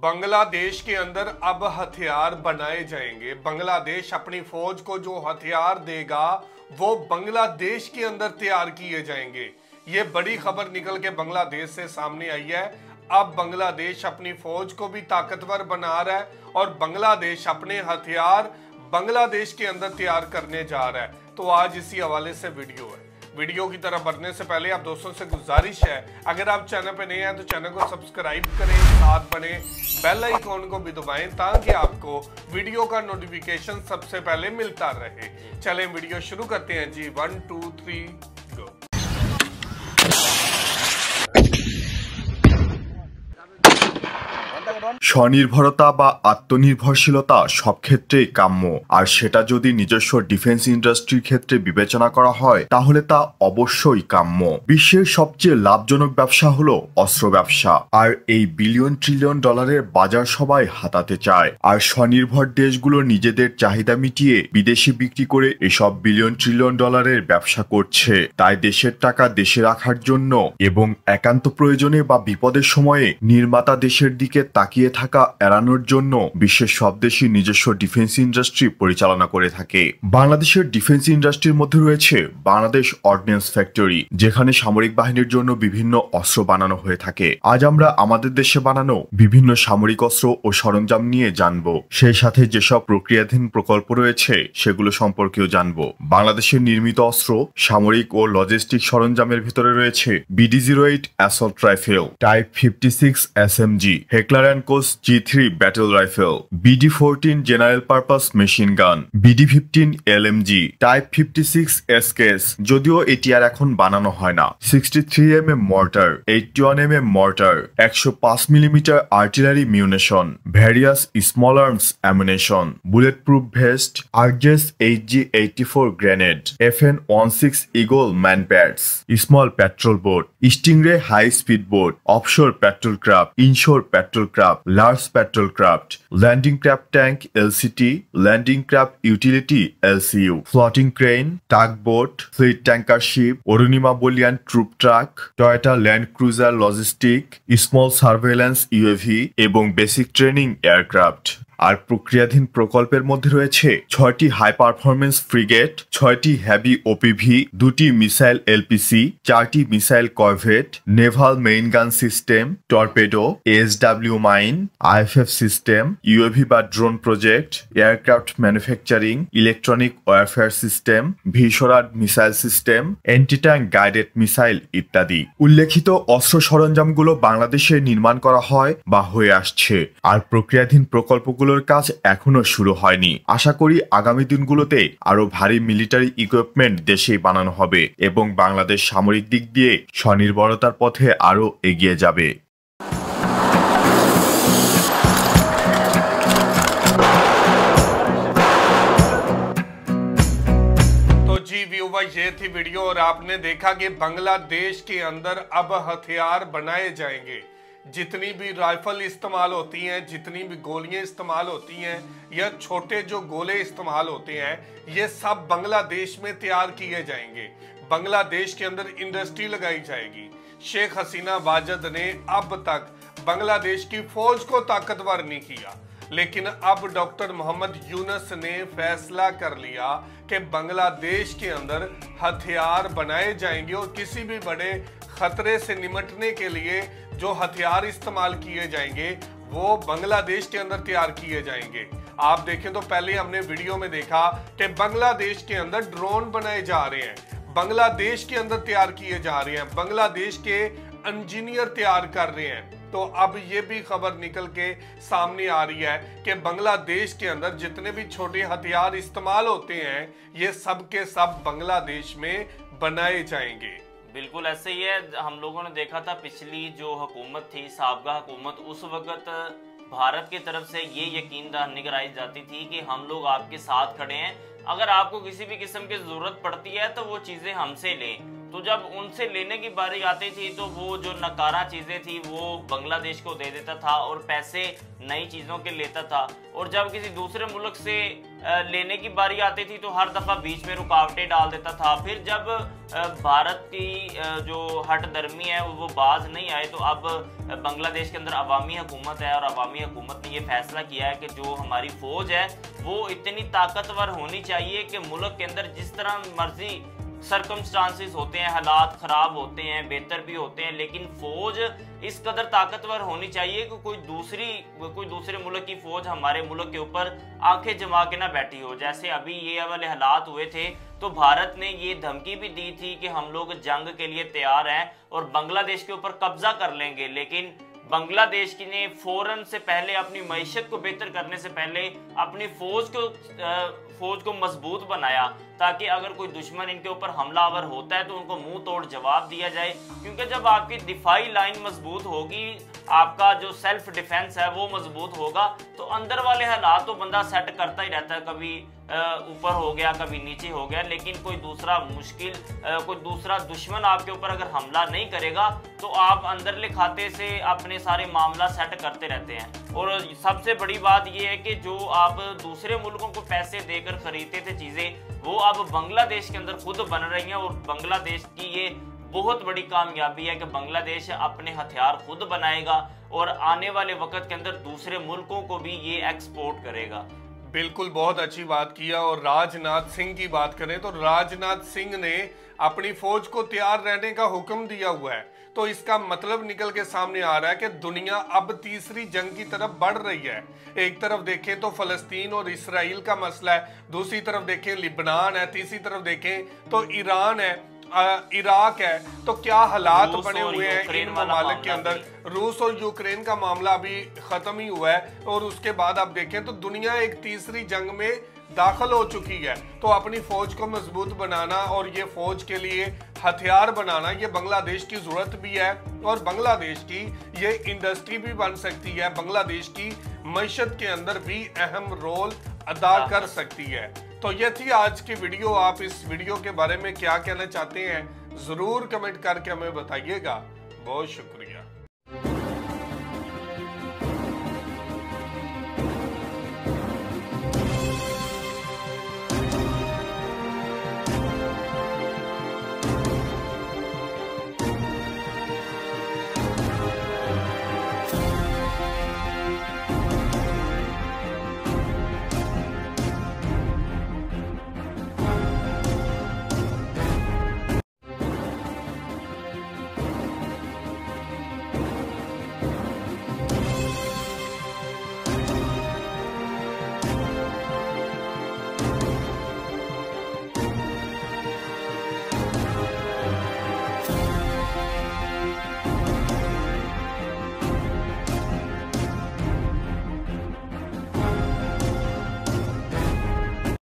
बांग्लादेश के अंदर अब हथियार बनाए जाएंगे। बांग्लादेश अपनी फौज को जो हथियार देगा वो बांग्लादेश के अंदर तैयार किए जाएंगे। ये बड़ी खबर निकल के बांग्लादेश से सामने आई है। अब बांग्लादेश अपनी फौज को भी ताकतवर बना रहा है और बांग्लादेश अपने हथियार बांग्लादेश के अंदर तैयार करने जा रहा है। तो आज इसी हवाले से वीडियो की तरफ बढ़ने से पहले आप दोस्तों से गुजारिश है, अगर आप चैनल पे नए हैं तो चैनल को सब्सक्राइब करें, साथ बने बेल आइकॉन को भी दबाएं ताकि आपको वीडियो का नोटिफिकेशन सबसे पहले मिलता रहे। चलें वीडियो शुरू करते हैं जी। 1 2 3 गो। স্বনির্ভরতা বা আত্মনির্ভরশীলতা সব ক্ষেত্রেই কাম্য, আর সেটা যদি নিজস্ব ডিফেন্স ইন্ডাস্ট্রির ক্ষেত্রে বিবেচনা করা হয় তাহলে তা অবশ্যই কাম্য। বিশ্বের সবচেয়ে লাভজনক ব্যবসা হলো অস্ত্র ব্যবসা, আর এই বিলিয়ন ট্রিলিয়ন ডলারের বাজার সবাই হাতাতে চায়। আর স্বনির্ভর দেশগুলো নিজেদের চাহিদা মিটিয়ে বিদেশে বিক্রি করে এসব বিলিয়ন ট্রিলিয়ন ডলারের ব্যবসা করছে। তাই দেশের টাকা দেশে রাখার জন্য এবং একান্ত প্রয়োজনে বা বিপদের সময়ে নির্মাতা দেশের দিকে তাকিয়ে থাকা এড়ানোর জন্য বিশ্বের সব দেশই নিজস্ব ডিফেন্স ইন্ডাস্ট্রি পরিচালনা করে থাকে। বাংলাদেশের ডিফেন্স ইন্ডাস্ট্রির মধ্যে রয়েছে বাংলাদেশ অর্ডিন্যান্স ফ্যাক্টরি, যেখানে সামরিক বাহিনীর জন্য বিভিন্ন অস্ত্র বানানো হয়ে থাকে। আজ আমরা আমাদের দেশে বানানো বিভিন্ন সামরিক অস্ত্র ও সরঞ্জাম নিয়ে জানবো, সেই সাথে যেসব প্রক্রিয়াধীন প্রকল্প রয়েছে সেগুলো সম্পর্কেও জানবো। বাংলাদেশের নির্মিত অস্ত্র, সামরিক ও লজিস্টিক সরঞ্জামের ভিতরে রয়েছে BD-08 assault rifle, type 56 SMG, Heckler and cos G3 battle rifle, BD-14 general purpose machine gun, BD-15 LMG, type 56 SKS, যদিও এটি আর এখন বানানো হয় না, 63mm mortar, 81mm mortar, 105 millimetre artillery munition, various small arms ammunition, bulletproof vest, Arges HG-84 grenade, FN-16 eagle man pads, small patrol boat, Stingray high speed boat, offshore patrol craft, inshore patrol craft, large patrol craft, landing craft tank LCT, landing craft utility LCU, floating crane, tug boat, fleet tanker ship, অরুণিমা বলিয়ান troop truck, Toyota Land Cruiser logistic, small surveillance UAV এবং basic training aircraft. আর প্রক্রিয়াধীন প্রকল্পের মধ্যে রয়েছে 6টি high performance frigate, 6টি হেভি OPV, 2টি মিসাইল LPC, 4টি missile corvette, naval main gun system, torpedo, ASW mine, IFF system, UAV বা drone project, aircraft manufacturing, electronic warfare system, VSHORAD missile system, anti tank guided missile ইত্যাদি। উল্লেখিত অস্ত্র সরঞ্জামগুলো বাংলাদেশে নির্মাণ করা হয় বা হয়ে আসছে, আর প্রক্রিয়াধীন প্রকল্পগুলো কাজ এখনো শুরু হয়নি। আশা করি আগামী দিনগুলোতে আরো ভারী মিলিটারি ইকুইপমেন্ট দেশেই বানানো হবে এবং বাংলাদেশ সামরিক দিক দিয়ে স্বনির্ভরতার পথে আরো এগিয়ে যাবে। जी व्यूवर, ये थी वीडियो और आपने देखा कि बांग्लादेश के अंदर अब हथियार बनाए जाएंगे। जितनी भी राइफल इस्तेमाल होती हैं, जितनी भी गोलियां इस्तेमाल होती हैं या छोटे जो गोले इस्तेमाल होते हैं, ये सब बांग्लादेश में तैयार किए जाएंगे। बांग्लादेश के अंदर इंडस्ट्री लगाई जाएगी। शेख हसीना वाजद ने अब तक बांग्लादेश की फौज को ताकतवर नहीं किया, लेकिन अब डॉक्टर मोहम्मद यूनुस ने फैसला कर लिया कि बांग्लादेश के अंदर हथियार बनाए जाएंगे और किसी भी बड़े खतरे से निपटने के लिए जो हथियार इस्तेमाल किए जाएंगे वो बांग्लादेश के अंदर तैयार किए जाएंगे। आप देखें तो पहले हमने वीडियो में देखा कि बांग्लादेश के अंदर ड्रोन बनाए जा रहे हैं, बांग्लादेश के अंदर तैयार किए जा रहे हैं, बांग्लादेश के इंजीनियर तैयार कर रहे हैं। तो अब ये भी खबर निकल के सामने आ रही है कि बांग्लादेश के अंदर जितने भी छोटे हथियार इस्तेमाल होते हैं ये सब के सब बांग्लादेश में बनाए जाएंगे। बिल्कुल ऐसे ही है। हम लोगों ने देखा था पिछली जो हुकूमत थी, साबका हुकूमत, उस वक्त भारत की तरफ से ये यकीन दहानी कराई जाती थी कि हम लोग आपके साथ खड़े हैं, अगर आपको किसी भी किस्म की जरूरत पड़ती है तो वो चीजें हमसे लें। तो तो जब उनसे लेने की बारी आती थी तो वो जो नकारा चीजें थी वो बांग्लादेश को दे देता था और पैसे नई चीजों के लेता था। और जब किसी दूसरे मुल्क से लेने की बारी आती थी तो हर दफा बीच में रुकावटें डाल देता था। फिर जब भारत की जो हट दर्मी है वो बाज नहीं आए तो अब बांग्लादेश के अंदर अवामी हुकूमत है और अवामी हुकूमत ने ये फैसला किया है कि जो हमारी फौज है वो इतनी ताकतवर होनी चाहिए कि मुल्क के अंदर जिस तरह मर्जी सरकमस्टांसिस होते हैं, हालात खराब होते हैं, बेहतर भी होते हैं, लेकिन फौज इस कदर ताकतवर होनी चाहिए कि कोई दूसरे मुल्क की फौज हमारे मुल्क के ऊपर आंखें जमा के ना बैठी हो। जैसे अभी ये वाले हालात हुए थे तो भारत ने ये धमकी भी दी थी कि हम लोग जंग के लिए तैयार हैं और बांग्लादेश के ऊपर कब्जा कर लेंगे, लेकिन बांग्लादेश की ने फौरन से पहले अपनी मईशत को बेहतर करने से पहले अपनी फौज को मजबूत बनाया ताकि अगर कोई दुश्मन इनके ऊपर हमलावर होता है तो उनको मुंह तोड़ जवाब दिया जाए। क्योंकि जब आपकी दिफाई लाइन मजबूत होगी, आपका जो सेल्फ डिफेंस है वो मजबूत होगा, तो अंदर वाले हालात तो बंदा सेट करता ही रहता है, कभी ऊपर हो गया कभी नीचे हो गया, लेकिन कोई दूसरा दुश्मन आपके ऊपर अगर हमला नहीं करेगा तो आप अंदरले खाते से अपने सारे मामला सेट करते रहते हैं। और सबसे बड़ी बात यह है कि जो आप दूसरे मुल्कों को पैसे देकर खरीदते थे चीजें, वो अब बांग्लादेश के अंदर खुद बन रही हैं। और बांग्लादेश की ये बहुत बड़ी कामयाबी है कि बांग्लादेश अपने हथियार खुद बनाएगा और आने वाले वक्त के अंदर दूसरे मुल्कों को भी ये एक्सपोर्ट करेगा। बिल्कुल, बहुत अच्छी बात किया। और राजनाथ सिंह की बात करें तो राजनाथ सिंह ने अपनी फौज को तैयार रहने का हुक्म दिया हुआ है। तो इसका मतलब निकल के सामने आ रहा है कि दुनिया अब तीसरी जंग की तरफ बढ़ रही है। एक तरफ देखें तो फलस्तीन और इसराइल का मसला है, दूसरी तरफ देखें लिबनान है, तीसरी तरफ देखें तो ईरान है, इराक है। तो क्या हालात बने हुए हैं इन ममालिक के अंदर। रूस और यूक्रेन का मामला अभी खत्म ही हुआ है और उसके बाद आप देखें तो दुनिया एक तीसरी जंग में दाखिल हो चुकी है। तो अपनी फौज को मजबूत बनाना और ये फौज के लिए हथियार बनाना, ये बांग्लादेश की जरूरत भी है और बांग्लादेश की ये इंडस्ट्री भी बन सकती है, बांग्लादेश की मईशत के अंदर भी अहम रोल अदा कर सकती है। तो ये थी आज की वीडियो। आप इस वीडियो के बारे में क्या कहना चाहते हैं जरूर कमेंट करके हमें बताइएगा। बहुत शुक्रिया।